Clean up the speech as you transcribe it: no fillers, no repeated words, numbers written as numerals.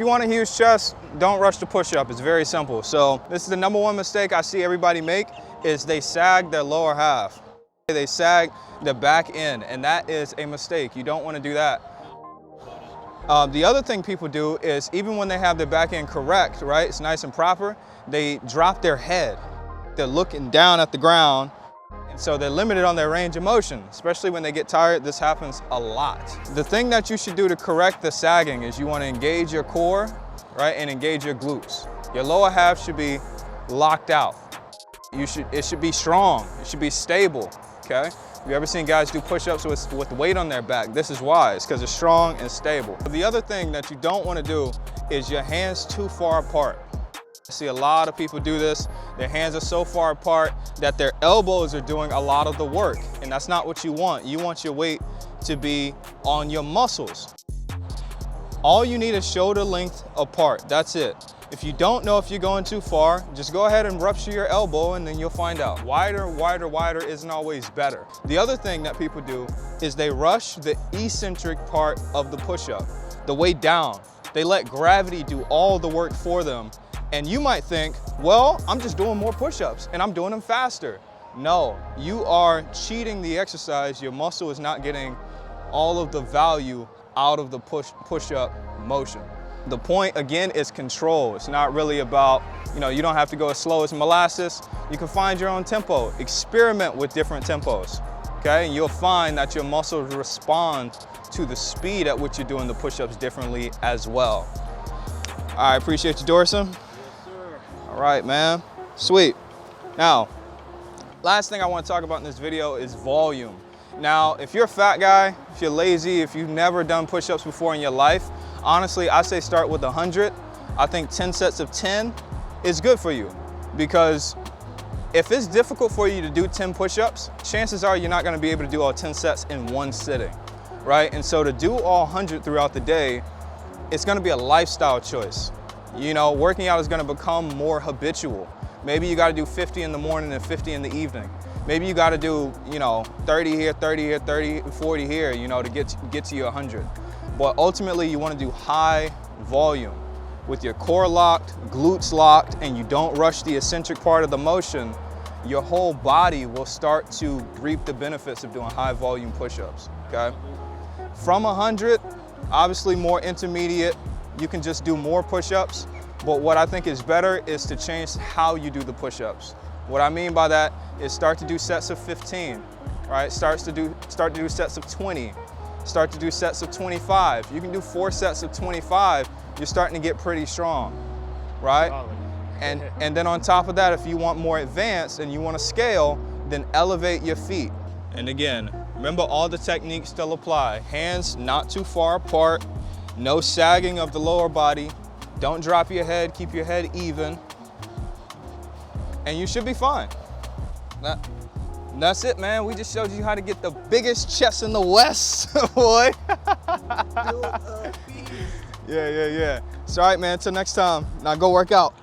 you want a huge chest, don't rush the push-up. It's very simple. So this is the #1 mistake I see everybody make, is they sag their lower half. They sag the back end, and that is a mistake. You don't want to do that. The other thing people do is, even when they have their back end correct, right, it's nice and proper, they drop their head. They're looking down at the ground, and so they're limited on their range of motion, especially when they get tired. This happens a lot. The thing that you should do to correct the sagging is you want to engage your core, right, and engage your glutes. Your lower half should be locked out. It should be strong. It should be stable, okay? Have you ever seen guys do push-ups with weight on their back? This is why. It's because it's strong and stable. The other thing that you don't want to do is your hands too far apart. I see a lot of people do this. Their hands are so far apart that their elbows are doing a lot of the work, and that's not what you want. You want your weight to be on your muscles. All you need is shoulder length apart. That's it. If you don't know if you're going too far, just go ahead and rupture your elbow and then you'll find out. Wider, wider, wider isn't always better. The other thing that people do is they rush the eccentric part of the push-up, the way down. They let gravity do all the work for them. And you might think, well, I'm just doing more push-ups and I'm doing them faster. No, you are cheating the exercise. Your muscle is not getting all of the value out of the push-up motion. The point, again, is control. It's not really about, you don't have to go as slow as molasses. You can find your own tempo. Experiment with different tempos, okay? And you'll find that your muscles respond to the speed at which you're doing the push-ups differently as well. I appreciate you, Dorson. Yes, sir. All right, man. Sweet. Now, last thing I want to talk about in this video is volume. Now, if you're a fat guy, if you're lazy, if you've never done push-ups before in your life, honestly, I say start with 100. I think 10 sets of 10 is good for you, because if it's difficult for you to do 10 push-ups, chances are you're not going to be able to do all 10 sets in one sitting, right? And so to do all 100 throughout the day, it's going to be a lifestyle choice. Working out is going to become more habitual. Maybe you got to do 50 in the morning and 50 in the evening. Maybe you got to do, 30 here, 30 here, 30, 40 here, to get to your 100. But ultimately, you want to do high volume with your core locked, glutes locked, and you don't rush the eccentric part of the motion. Your whole body will start to reap the benefits of doing high volume push-ups, okay? From 100, obviously more intermediate, you can just do more push-ups. But what I think is better is to change how you do the push-ups. What I mean by that is start to do sets of 15, right? Start to do sets of 20. Start to do sets of 25. You can do 4 sets of 25. You're starting to get pretty strong, right? And then on top of that, if you want more advanced and you want to scale, then elevate your feet. And again, remember, all the techniques still apply. Hands not too far apart, no sagging of the lower body. Don't drop your head, keep your head even, and you should be fine. That's it, man. We just showed you how to get the biggest chest in the West, boy. Yeah. It's all right, man. Until next time. Now go work out.